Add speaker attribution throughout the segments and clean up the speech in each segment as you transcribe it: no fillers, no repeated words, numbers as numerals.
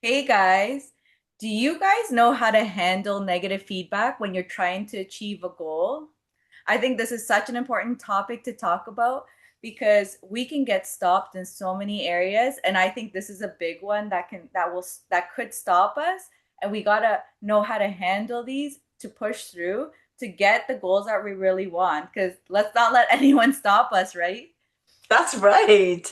Speaker 1: Hey guys, do you guys know how to handle negative feedback when you're trying to achieve a goal? I think this is such an important topic to talk about because we can get stopped in so many areas, and I think this is a big one that could stop us, and we gotta know how to handle these to push through to get the goals that we really want. Because let's not let anyone stop us, right?
Speaker 2: That's right.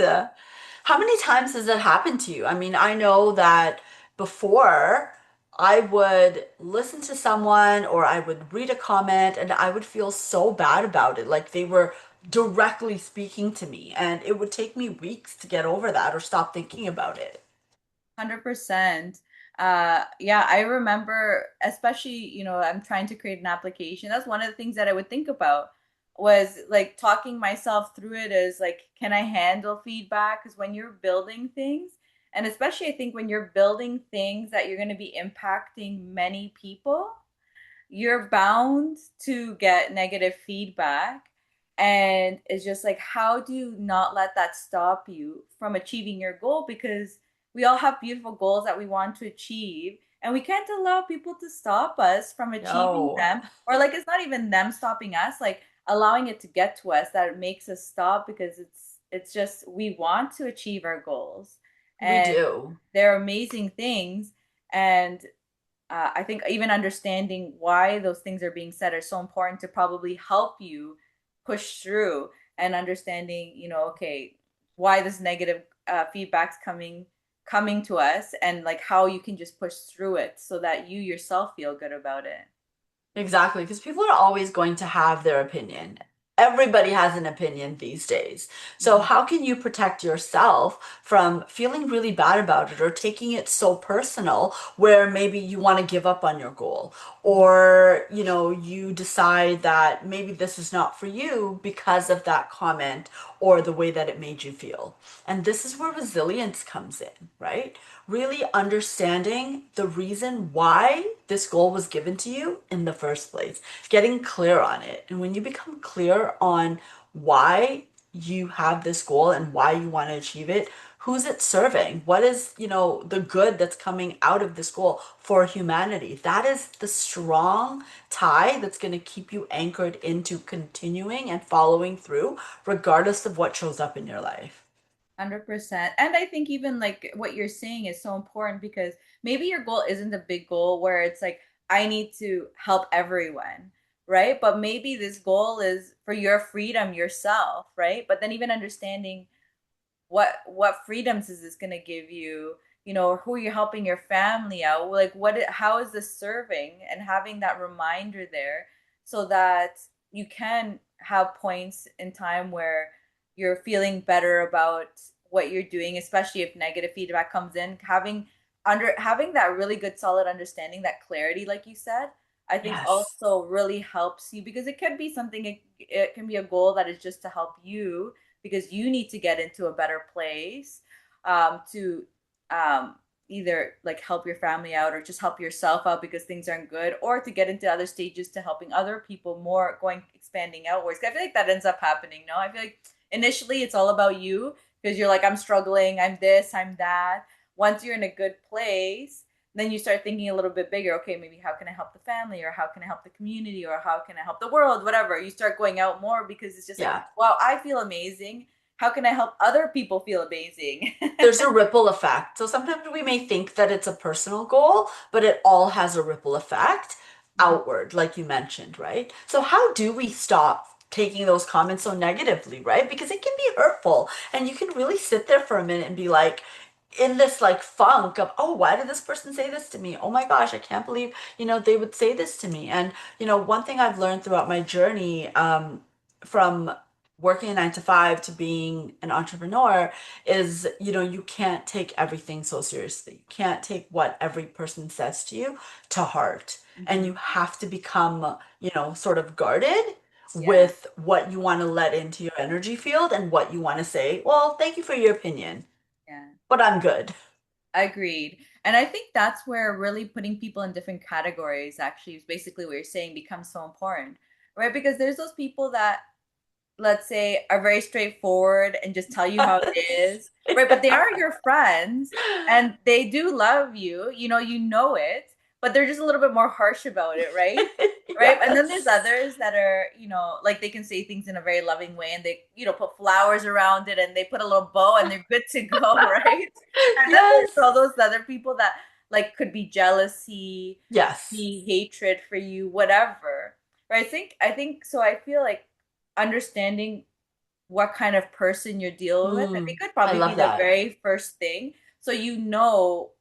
Speaker 2: How many times has it happened to you? I mean, I know that before I would listen to someone or I would read a comment and I would feel so bad about it, like they were directly speaking to me, and it would take me weeks to get over that or stop thinking about it.
Speaker 1: 100%. Yeah, I remember, especially, I'm trying to create an application. That's one of the things that I would think about was like talking myself through it is like, can I handle feedback? Because when you're building things, and especially I think when you're building things that you're going to be impacting many people, you're bound to get negative feedback. And it's just like, how do you not let that stop you from achieving your goal? Because we all have beautiful goals that we want to achieve, and we can't allow people to stop us from achieving
Speaker 2: No,
Speaker 1: them. Or, like, it's not even them stopping us, like, allowing it to get to us that it makes us stop because it's just we want to achieve our goals.
Speaker 2: we
Speaker 1: And
Speaker 2: do.
Speaker 1: they're amazing things. And I think even understanding why those things are being said are so important to probably help you push through and understanding, okay, why this negative feedback's coming to us, and like how you can just push through it so that you yourself feel good about it.
Speaker 2: Exactly, because people are always going to have their opinion. Everybody has an opinion these days. So,
Speaker 1: Mhm.
Speaker 2: how can you protect yourself from feeling really bad about it or taking it so personal where maybe you want to give up on your goal, or, you decide that maybe this is not for you because of that comment or the way that it made you feel. And this is where resilience comes in, right? Really understanding the reason why this goal was given to you in the first place, getting clear on it. And when you become clear on why you have this goal and why you want to achieve it, who's it serving? What is, the good that's coming out of this goal for humanity? That is the strong tie that's going to keep you anchored into continuing and following through, regardless of what shows up in your life.
Speaker 1: 100%. And I think even like what you're saying is so important because maybe your goal isn't a big goal where it's like, I need to help everyone, right? But maybe this goal is for your freedom yourself, right? But then even understanding what freedoms is this going to give you, or who you're helping your family out, like how is this serving, and having that reminder there so that you can have points in time where you're feeling better about what you're doing, especially if negative feedback comes in, having that really good solid understanding, that clarity like you said, I think
Speaker 2: Yes.
Speaker 1: also really helps you because it can be something, it can be a goal that is just to help you because you need to get into a better place, to um, either like help your family out or just help yourself out because things aren't good, or to get into other stages to helping other people more, going expanding outwards. I feel like that ends up happening. No, I feel like initially it's all about you because you're like, I'm struggling, I'm this, I'm that. Once you're in a good place, then you start thinking a little bit bigger. Okay, maybe how can I help the family, or how can I help the community, or how can I help the world, whatever. You start going out more because it's just like,
Speaker 2: Yeah.
Speaker 1: wow, I feel amazing. How can I help other people feel amazing?
Speaker 2: There's a ripple effect. So sometimes we may think that it's a personal goal, but it all has a ripple effect outward, like you mentioned, right? So how do we stop taking those comments so negatively, right? Because it can be hurtful and you can really sit there for a minute and be like, in this like funk of, oh, why did this person say this to me? Oh my gosh, I can't believe, they would say this to me. And, one thing I've learned throughout my journey, from working a 9 to 5 to being an entrepreneur is, you can't take everything so seriously. You can't take what every person says to you to heart. And
Speaker 1: Mhm.
Speaker 2: you have to become, sort of guarded
Speaker 1: Yeah,
Speaker 2: with what you want to let into your energy field and what you want to say. Well, thank you for your opinion,
Speaker 1: yeah.
Speaker 2: but I'm good.
Speaker 1: Agreed. And I think that's where really putting people in different categories actually is basically what you're saying becomes so important, right? Because there's those people that let's say, are very straightforward and just tell you how it is, right? But they
Speaker 2: Yeah.
Speaker 1: are your friends and they do love you, you know it, but they're just a little bit more harsh about it, right? Right. And then there's
Speaker 2: Yes.
Speaker 1: others that are, like they can say things in a very loving way and they, put flowers around it and they put a little bow and they're good to go, right? And then there's
Speaker 2: Yes.
Speaker 1: all those other people that like could be jealousy,
Speaker 2: Yes.
Speaker 1: be hatred for you, whatever. Right. I think so. I feel like understanding what kind of person you're dealing with, I think could
Speaker 2: I
Speaker 1: probably be
Speaker 2: love
Speaker 1: the
Speaker 2: that.
Speaker 1: very first thing. So you know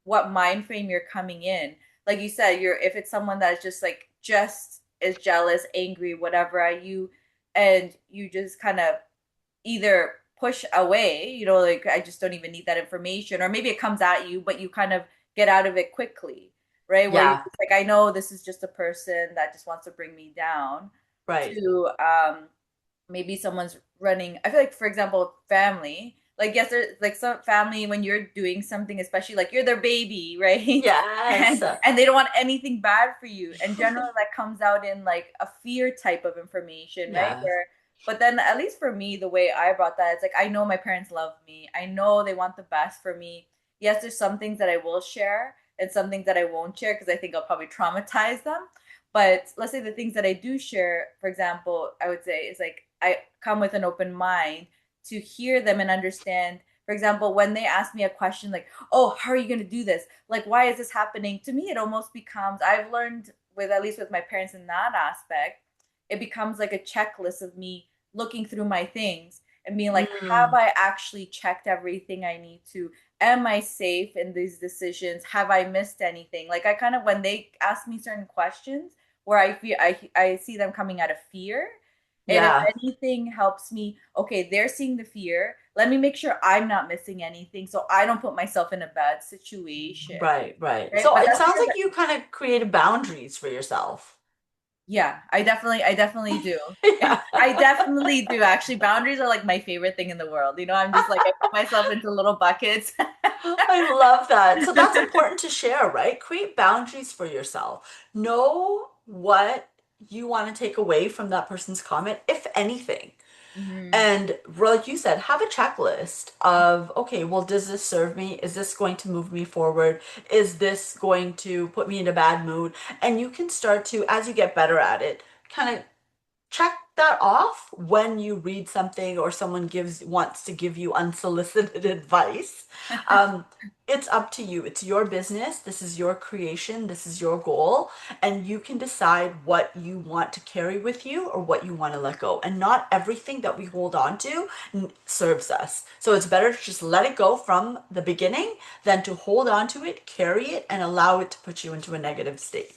Speaker 1: what mind frame you're coming in. Like you said, you're if it's someone that's just is jealous, angry, whatever at you, and you just kind of either push away, like I just don't even need that information, or maybe it comes at you, but you kind of get out of it quickly, right? Where you're
Speaker 2: Yeah.
Speaker 1: just like, I know this is just a person that just wants to bring me down,
Speaker 2: Right.
Speaker 1: to maybe someone's running. I feel like, for example, family, like yes, there's like some family when you're doing something, especially like you're their baby, right?
Speaker 2: Yes.
Speaker 1: And they don't want anything bad for you, and generally that comes out in like a fear type of information, right?
Speaker 2: Yes.
Speaker 1: Where but then at least for me, the way I brought that, it's like I know my parents love me, I know they want the best for me. Yes, there's some things that I will share and some things that I won't share because I think I'll probably traumatize them. But let's say the things that I do share, for example, I would say is like I come with an open mind to hear them and understand. For example, when they ask me a question like, "Oh, how are you going to do this? Like, why is this happening?" To me, it almost becomes, I've learned with at least with my parents in that aspect, it becomes like a checklist of me looking through my things and being like, have
Speaker 2: Mm.
Speaker 1: I actually checked everything I need to? Am I safe in these decisions? Have I missed anything? Like I kind of when they ask me certain questions where I see them coming out of fear. And if
Speaker 2: Yeah.
Speaker 1: anything helps me, okay, they're seeing the fear. Let me make sure I'm not missing anything so I don't put myself in a bad situation.
Speaker 2: Right, right.
Speaker 1: Right.
Speaker 2: So
Speaker 1: But
Speaker 2: it
Speaker 1: that's
Speaker 2: sounds
Speaker 1: where
Speaker 2: like you kind of created boundaries for yourself.
Speaker 1: yeah, I definitely do.
Speaker 2: Yeah.
Speaker 1: I definitely do. Actually, boundaries are like my favorite thing in the world. I'm just like I put myself into little buckets.
Speaker 2: I love that. So that's important to share, right? Create boundaries for yourself. Know what you want to take away from that person's comment, if anything.
Speaker 1: Hmm.
Speaker 2: And like you said, have a checklist of, okay, well, does this serve me? Is this going to move me forward? Is this going to put me in a bad mood? And you can start to, as you get better at it, kind of check that off when you read something or someone wants to give you unsolicited advice. Um, it's up to you. It's your business. This is your creation. This is your goal. And you can decide what you want to carry with you or what you want to let go. And not everything that we hold on to serves us. So it's better to just let it go from the beginning than to hold on to it, carry it, and allow it to put you into a negative state.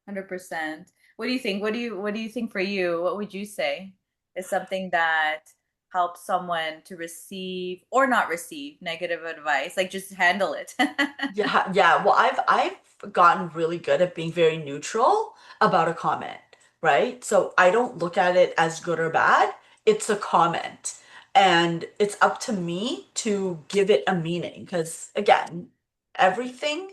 Speaker 1: 100%. What do you think? What do you think for you? What would you say is something that helps someone to receive or not receive negative advice? Like just handle it.
Speaker 2: Yeah, yeah. Well, I've gotten really good at being very neutral about a comment, right? So I don't look at it as good or bad. It's a comment. And it's up to me to give it a meaning. Because again, everything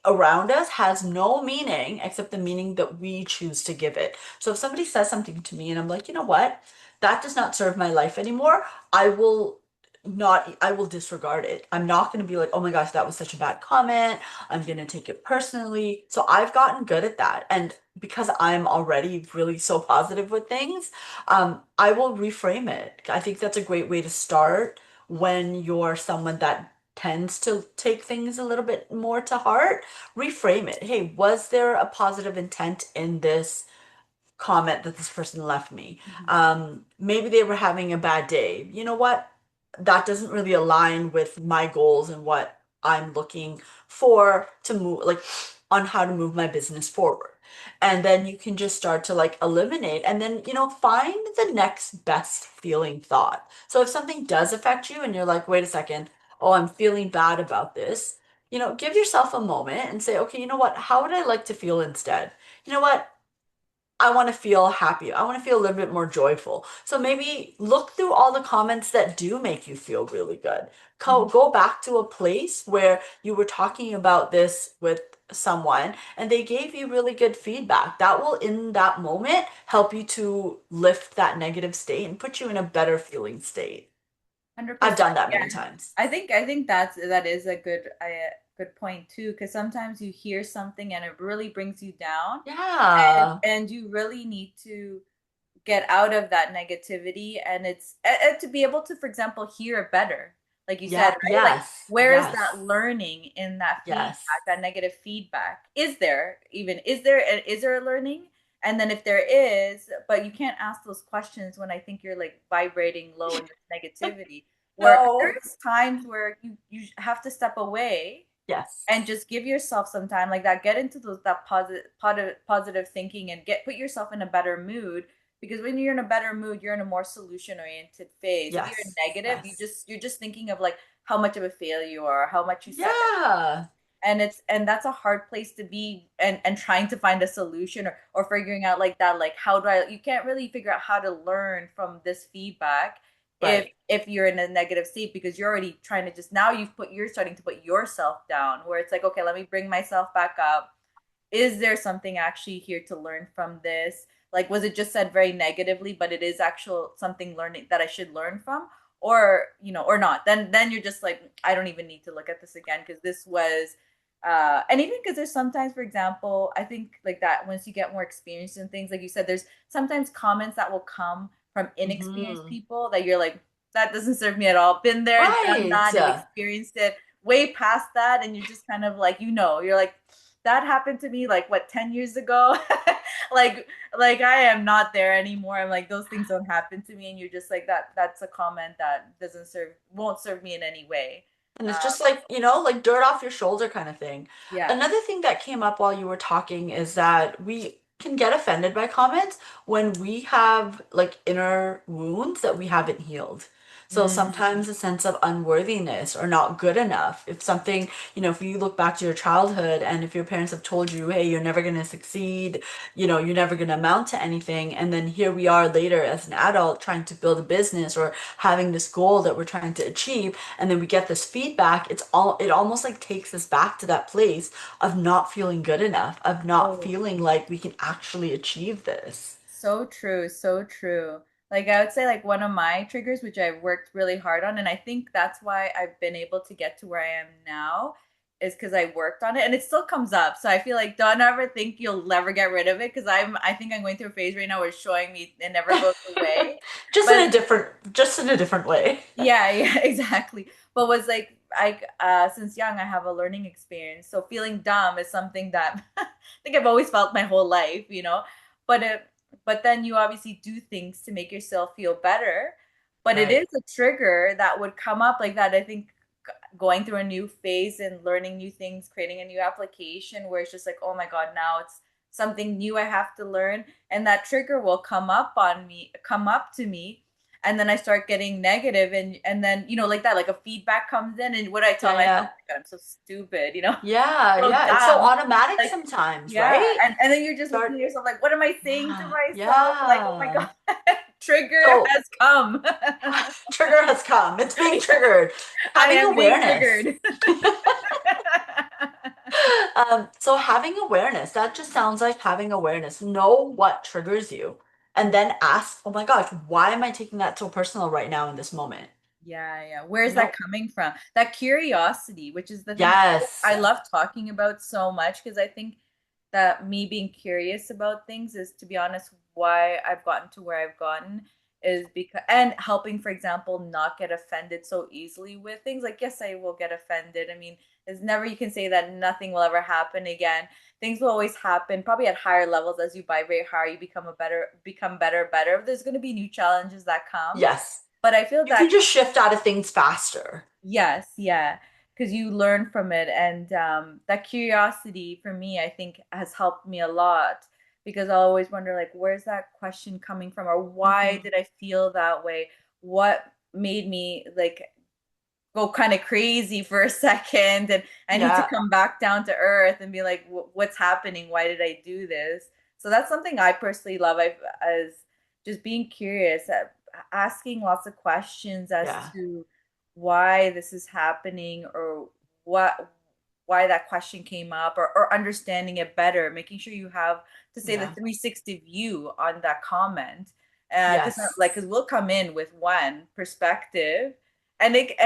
Speaker 2: around us has no meaning except the meaning that we choose to give it. So if somebody says something to me and I'm like, you know what? That does not serve my life anymore. I will disregard it. I'm not going to be like, oh my gosh, that was such a bad comment. I'm going to take it personally. So I've gotten good at that. And because I'm already really so positive with things, I will reframe it. I think that's a great way to start when you're someone that tends to take things a little bit more to heart. Reframe it. Hey, was there a positive intent in this comment that this person left me? Maybe they were having a bad day. You know what? That doesn't really align with my goals and what I'm looking for to move, like on how to move my business forward. And then you can just start to like eliminate and then, find the next best feeling thought. So if something does affect you and you're like, wait a second, oh, I'm feeling bad about this, give yourself a moment and say, okay, you know what? How would I like to feel instead? You know what? I want to feel happy. I want to feel a little bit more joyful. So maybe look through all the comments that do make you feel really good.
Speaker 1: Mhm.
Speaker 2: Go back to a place where you were talking about this with someone and they gave you really good feedback. That will, in that moment, help you to lift that negative state and put you in a better feeling state. I've
Speaker 1: 100%.
Speaker 2: done that many
Speaker 1: Yeah.
Speaker 2: times.
Speaker 1: I think that is a good point too, because sometimes you hear something and it really brings you down,
Speaker 2: Yeah.
Speaker 1: and you really need to get out of that negativity, and it's to be able to, for example, hear it better, like you said,
Speaker 2: Yeah.
Speaker 1: right? Like,
Speaker 2: Yes.
Speaker 1: where is that
Speaker 2: Yes.
Speaker 1: learning in that
Speaker 2: Yes.
Speaker 1: feedback, that negative feedback? Is there a learning? And then if there is, but you can't ask those questions when I think you're like vibrating low in this negativity, where
Speaker 2: No.
Speaker 1: there's times where you have to step away
Speaker 2: Yes.
Speaker 1: and just give yourself some time like that, get into that positive thinking, and get put yourself in a better mood, because when you're in a better mood, you're in a more solution oriented phase. If you're
Speaker 2: Yes.
Speaker 1: negative,
Speaker 2: Yes.
Speaker 1: you're just thinking of like how much of a failure you are, how much you suck,
Speaker 2: Yeah.
Speaker 1: and that's a hard place to be, and trying to find a solution, or figuring out like that, like how do I you can't really figure out how to learn from this feedback
Speaker 2: Right.
Speaker 1: if you're in a negative state, because you're already trying to just, now you're starting to put yourself down, where it's like, okay, let me bring myself back up. Is there something actually here to learn from this? Like, was it just said very negatively, but it is actual something learning that I should learn from, or or not? Then you're just like, I don't even need to look at this again, because this was and even because there's sometimes, for example, I think like that, once you get more experience in things, like you said, there's sometimes comments that will come from inexperienced
Speaker 2: Hmm.
Speaker 1: people that you're like, that doesn't serve me at all. Been there, done
Speaker 2: Right.
Speaker 1: that, and experienced it way past that, and you're just kind of like, you're like, that happened to me like what, 10 years ago. like I am not there anymore. I'm like, those things don't happen to me, and you're just like, that's a comment that won't serve me in any way.
Speaker 2: And it's just
Speaker 1: um
Speaker 2: like, like dirt off your shoulder kind of thing.
Speaker 1: yeah.
Speaker 2: Another thing that came up while you were talking is that we can get offended by comments when we have like inner wounds that we haven't healed. So
Speaker 1: Mm.
Speaker 2: sometimes a sense of unworthiness or not good enough. If something, if you look back to your childhood and if your parents have told you, hey, you're never going to succeed, you're never going to amount to anything. And then here we are later as an adult trying to build a business or having this goal that we're trying to achieve. And then we get this feedback. It almost like takes us back to that place of not feeling good enough, of not
Speaker 1: Oh,
Speaker 2: feeling like we can actually achieve this.
Speaker 1: so true, so true. Like, I would say, like, one of my triggers, which I've worked really hard on, and I think that's why I've been able to get to where I am now, is because I worked on it, and it still comes up. So I feel like, don't ever think you'll never get rid of it, because I think I'm going through a phase right now where it's showing me it never goes away. But
Speaker 2: Just in a different way.
Speaker 1: yeah, yeah, exactly. But was like, since young I have a learning experience. So feeling dumb is something that I think I've always felt my whole life, But but then you obviously do things to make yourself feel better. But it is
Speaker 2: Right.
Speaker 1: a trigger that would come up like that. I think going through a new phase and learning new things, creating a new application where it's just like, oh my God, now it's something new I have to learn. And that trigger will come up to me. And then I start getting negative, and then, like that, like a feedback comes in, and what I tell
Speaker 2: Yeah,
Speaker 1: myself,
Speaker 2: yeah.
Speaker 1: oh my God, I'm so stupid,
Speaker 2: Yeah,
Speaker 1: so
Speaker 2: yeah. It's so
Speaker 1: dumb.
Speaker 2: automatic
Speaker 1: Like,
Speaker 2: sometimes,
Speaker 1: yeah.
Speaker 2: right?
Speaker 1: And then you're just looking
Speaker 2: Start,
Speaker 1: at yourself like, what am I saying to
Speaker 2: yeah,
Speaker 1: myself? Like, oh my
Speaker 2: yeah.
Speaker 1: God, trigger
Speaker 2: So
Speaker 1: has come.
Speaker 2: trigger has come. It's being triggered.
Speaker 1: I
Speaker 2: Having
Speaker 1: am being
Speaker 2: awareness.
Speaker 1: triggered.
Speaker 2: So having awareness, that just sounds like having awareness. Know what triggers you, and then ask, oh my gosh, why am I taking that so personal right now in this moment?
Speaker 1: Yeah, yeah. Where's
Speaker 2: You
Speaker 1: that
Speaker 2: know?
Speaker 1: coming from? That curiosity, which is the thing
Speaker 2: Yes.
Speaker 1: I love talking about so much, because I think that me being curious about things is, to be honest, why I've gotten to where I've gotten, is because, and helping, for example, not get offended so easily with things. Like, yes, I will get offended. I mean, there's never, you can say that nothing will ever happen again. Things will always happen, probably at higher levels. As you vibrate higher, you become better. There's going to be new challenges that come.
Speaker 2: Yes.
Speaker 1: But I feel
Speaker 2: You can
Speaker 1: that,
Speaker 2: just shift out of things faster.
Speaker 1: yes, yeah, because you learn from it, and that curiosity for me, I think, has helped me a lot, because I always wonder, like, where's that question coming from, or why
Speaker 2: Hmm.
Speaker 1: did I feel that way? What made me like go kind of crazy for a second, and I need to
Speaker 2: Yeah.
Speaker 1: come back down to earth and be like, what's happening? Why did I do this? So that's something I personally love. I've as just being curious, asking lots of questions as
Speaker 2: Yeah.
Speaker 1: to why this is happening or what why that question came up, or understanding it better, making sure you have to say the
Speaker 2: Yeah.
Speaker 1: 360 view on that comment. Because like,
Speaker 2: Yes.
Speaker 1: because we'll come in with one perspective, and it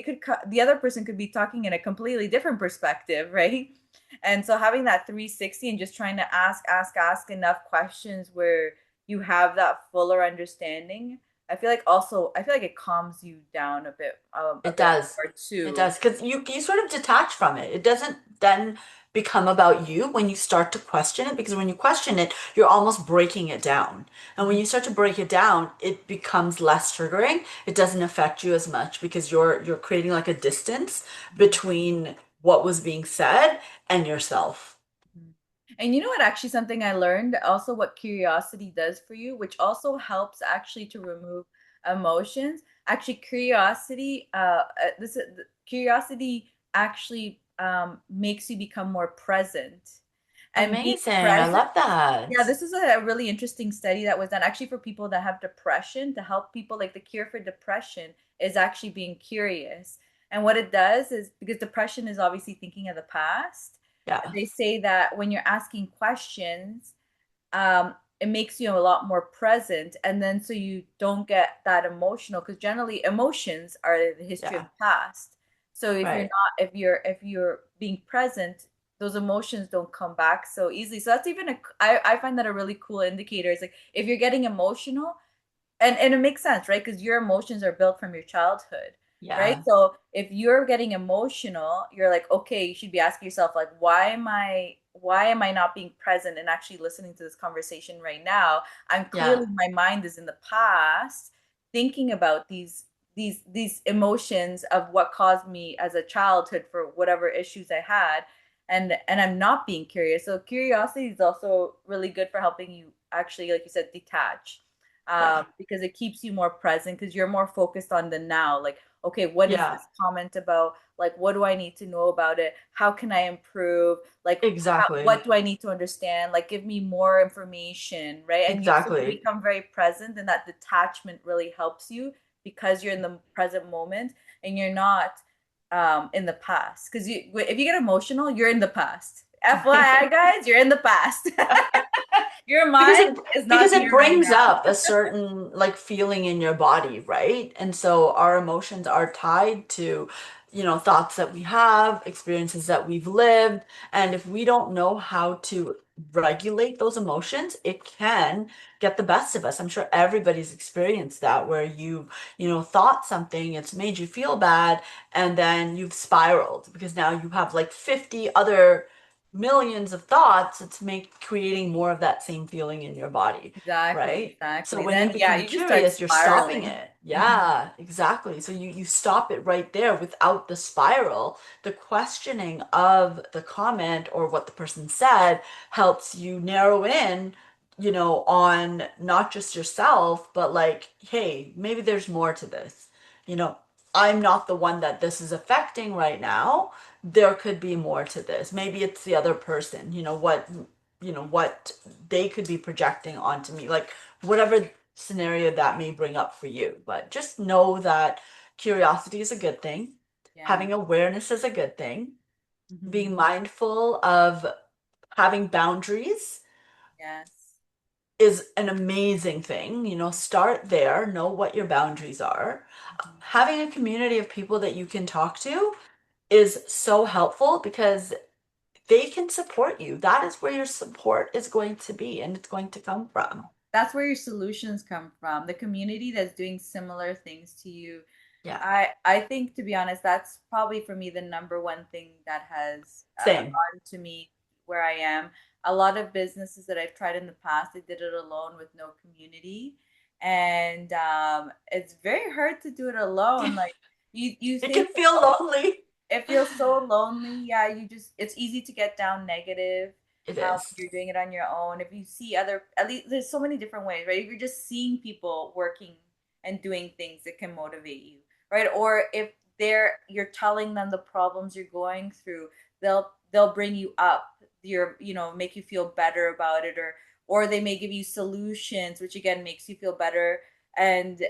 Speaker 1: could the other person could be talking in a completely different perspective, right? And so having that 360 and just trying to ask enough questions where you have that fuller understanding, I feel like it calms you down a
Speaker 2: It
Speaker 1: bit
Speaker 2: does.
Speaker 1: more
Speaker 2: It
Speaker 1: too.
Speaker 2: does. Because you sort of detach from it. It doesn't then become about you when you start to question it, because when you question it, you're almost breaking it down. And when
Speaker 1: Mhm.
Speaker 2: you start to break it down, it becomes less triggering. It doesn't affect you as much because you're creating like a distance
Speaker 1: Mhm.
Speaker 2: between what was being said and yourself.
Speaker 1: Mhm. And you know what, actually, something I learned also what curiosity does for you, which also helps actually to remove emotions. Actually, curiosity actually makes you become more present. And being
Speaker 2: Amazing. I
Speaker 1: present,
Speaker 2: love
Speaker 1: yeah,
Speaker 2: that.
Speaker 1: this is a really interesting study that was done actually for people that have depression, to help people, like the cure for depression is actually being curious. And what it does is, because depression is obviously thinking of the past,
Speaker 2: Yeah.
Speaker 1: they say that when you're asking questions, it makes you a lot more present. And then so you don't get that emotional, because generally emotions are the history of
Speaker 2: Yeah.
Speaker 1: the past. So if you're
Speaker 2: Right.
Speaker 1: not, if you're being present, those emotions don't come back so easily. So that's even I find that a really cool indicator. Is like if you're getting emotional, and it makes sense, right? Because your emotions are built from your childhood, right?
Speaker 2: Yeah.
Speaker 1: So if you're getting emotional, you're like, okay, you should be asking yourself, like, why am I not being present and actually listening to this conversation right now? I'm
Speaker 2: Yeah.
Speaker 1: clearly, my mind is in the past, thinking about these emotions of what caused me as a childhood for whatever issues I had, and I'm not being curious. So curiosity is also really good for helping you actually, like you said, detach,
Speaker 2: Yeah.
Speaker 1: because it keeps you more present, because you're more focused on the now. Like, okay, what is
Speaker 2: Yeah.
Speaker 1: this comment about? Like, what do I need to know about it? How can I improve? Like,
Speaker 2: Exactly.
Speaker 1: what do I need to understand? Like, give me more information, right? And you
Speaker 2: Exactly.
Speaker 1: become very present, and that detachment really helps you because you're in the present moment and you're not in the past. Because if you get emotional, you're in the past. FYI, guys, you're in the past. Your
Speaker 2: Because
Speaker 1: mind
Speaker 2: it
Speaker 1: is
Speaker 2: because
Speaker 1: not
Speaker 2: it
Speaker 1: here right
Speaker 2: brings
Speaker 1: now.
Speaker 2: up a certain like feeling in your body, right? And so our emotions are tied to, thoughts that we have, experiences that we've lived, and if we don't know how to regulate those emotions, it can get the best of us. I'm sure everybody's experienced that where thought something, it's made you feel bad, and then you've spiraled because now you have like 50 other millions of thoughts, it's make creating more of that same feeling in your body,
Speaker 1: Exactly,
Speaker 2: right? So
Speaker 1: exactly.
Speaker 2: when you
Speaker 1: Then yeah,
Speaker 2: become
Speaker 1: you just start
Speaker 2: curious, you're stopping
Speaker 1: spiraling.
Speaker 2: it.
Speaker 1: Mhm.
Speaker 2: Yeah, exactly. So you stop it right there without the spiral. The questioning of the comment or what the person said helps you narrow in, on not just yourself, but like, hey, maybe there's more to this. You know, I'm not the one that this is affecting right now. There could be more to this. Maybe it's the other person, what they could be projecting onto me, like whatever scenario that may bring up for you. But just know that curiosity is a good thing.
Speaker 1: Yeah.
Speaker 2: Having awareness is a good thing.
Speaker 1: Hmm.
Speaker 2: Being mindful of having boundaries
Speaker 1: Yes.
Speaker 2: is an amazing thing. Start there, know what your boundaries are.
Speaker 1: Hmm.
Speaker 2: Having a community of people that you can talk to is so helpful because they can support you. That is where your support is going to be and it's going to come from.
Speaker 1: That's where your solutions come from. The community that's doing similar things to you.
Speaker 2: Yeah,
Speaker 1: I think, to be honest, that's probably for me the number one thing that has
Speaker 2: same.
Speaker 1: gotten to me where I am. A lot of businesses that I've tried in the past, I did it alone with no community, and it's very hard to do it alone. Like, you
Speaker 2: It can
Speaker 1: think,
Speaker 2: feel lonely.
Speaker 1: it feels so lonely. Yeah, it's easy to get down negative
Speaker 2: It
Speaker 1: when
Speaker 2: is.
Speaker 1: you're doing it on your own. If you see other, at least there's so many different ways, right? If you're just seeing people working and doing things, that can motivate you, right? Or if you're telling them the problems you're going through, they'll bring you up, make you feel better about it, or they may give you solutions, which again makes you feel better, and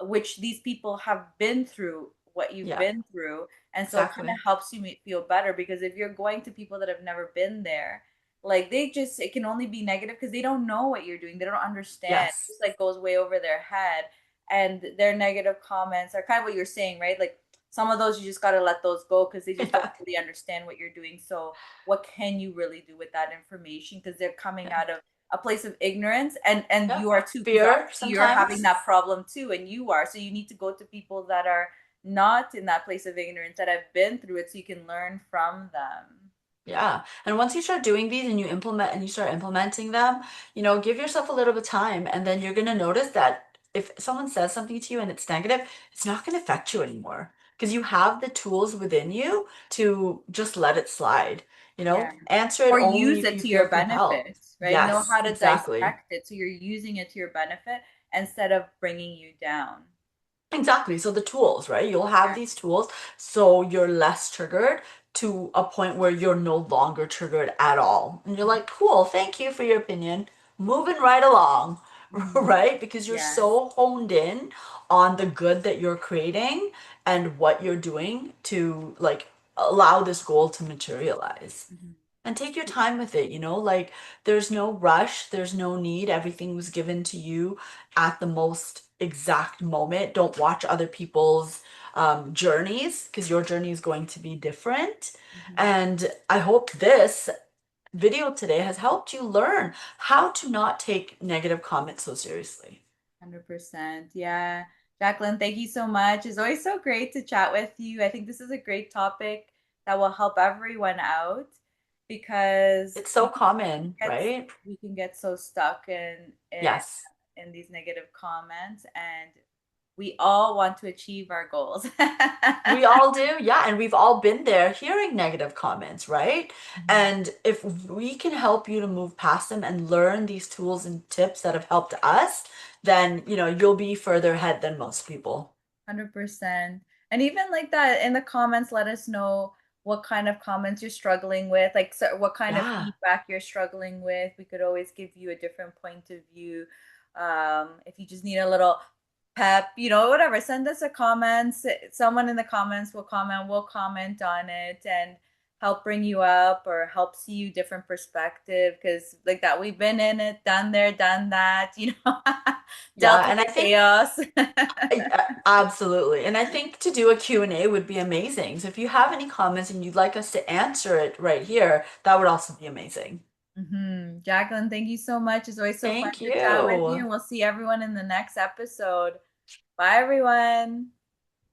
Speaker 1: which these people have been through what you've
Speaker 2: Yeah,
Speaker 1: been through. And so it kind of
Speaker 2: exactly.
Speaker 1: helps you feel better because if you're going to people that have never been there, like they just, it can only be negative because they don't know what you're doing. They don't understand. It
Speaker 2: Yes.
Speaker 1: just like goes way over their head. And their negative comments are kind of what you're saying, right? Like some of those you just got to let those go because they just don't
Speaker 2: Yeah.
Speaker 1: really understand what you're doing. So what can you really do with that information? Because they're coming
Speaker 2: Yeah.
Speaker 1: out of a place of ignorance, and
Speaker 2: Yeah.
Speaker 1: you are too, because
Speaker 2: Fear
Speaker 1: obviously you're having
Speaker 2: sometimes.
Speaker 1: that problem too, and you are. So you need to go to people that are not in that place of ignorance, that have been through it, so you can learn from them.
Speaker 2: Yeah. And once you start doing these and you start implementing them, give yourself a little bit of time and then you're going to notice that if someone says something to you and it's negative, it's not going to affect you anymore because you have the tools within you to just let it slide.
Speaker 1: Yeah.
Speaker 2: Answer it
Speaker 1: Or
Speaker 2: only
Speaker 1: use
Speaker 2: if
Speaker 1: it
Speaker 2: you
Speaker 1: to
Speaker 2: feel
Speaker 1: your
Speaker 2: compelled.
Speaker 1: benefit, right? Know
Speaker 2: Yes,
Speaker 1: how to
Speaker 2: exactly.
Speaker 1: dissect it so you're using it to your benefit instead of bringing you down.
Speaker 2: Exactly. So the tools, right? You'll have
Speaker 1: Yeah.
Speaker 2: these tools so you're less triggered to a point where you're no longer triggered at all. And you're like, cool, thank you for your opinion. Moving right along,
Speaker 1: Mhm.
Speaker 2: right? Because you're
Speaker 1: Yes.
Speaker 2: so honed in on the good that you're creating and what you're doing to like allow this goal to materialize.
Speaker 1: Mhm.
Speaker 2: And take your time with it, like there's no rush, there's no need. Everything was given to you at the most exact moment. Don't watch other people's journeys because your journey is going to be different.
Speaker 1: Mhm.
Speaker 2: And I hope this video today has helped you learn how to not take negative comments so seriously.
Speaker 1: 100%. Yeah. Jacqueline, thank you so much. It's always so great to chat with you. I think this is a great topic that will help everyone out because
Speaker 2: It's so common,
Speaker 1: get
Speaker 2: right?
Speaker 1: we can get so stuck
Speaker 2: Yes.
Speaker 1: in these negative comments, and we all want to achieve our goals.
Speaker 2: We all do, yeah, and we've all been there hearing negative comments, right?
Speaker 1: Mhm.
Speaker 2: And if we can help you to move past them and learn these tools and tips that have helped us, then, you'll be further ahead than most people.
Speaker 1: 100%. And even like that in the comments, let us know what kind of comments you're struggling with, like so what kind of
Speaker 2: Yeah.
Speaker 1: feedback you're struggling with. We could always give you a different point of view. If you just need a little pep, whatever, send us a comment. Someone in the comments will comment, we'll comment on it and help bring you up or help see you different perspective. Because like that, we've been in it, done there, done that, dealt
Speaker 2: Yeah,
Speaker 1: with
Speaker 2: and I
Speaker 1: the
Speaker 2: think
Speaker 1: chaos.
Speaker 2: absolutely. And I think to do a Q&A would be amazing. So if you have any comments and you'd like us to answer it right here, that would also be amazing.
Speaker 1: Jacqueline, thank you so much. It's always so fun
Speaker 2: Thank
Speaker 1: to chat with you,
Speaker 2: you.
Speaker 1: and we'll see everyone in the next episode. Bye, everyone.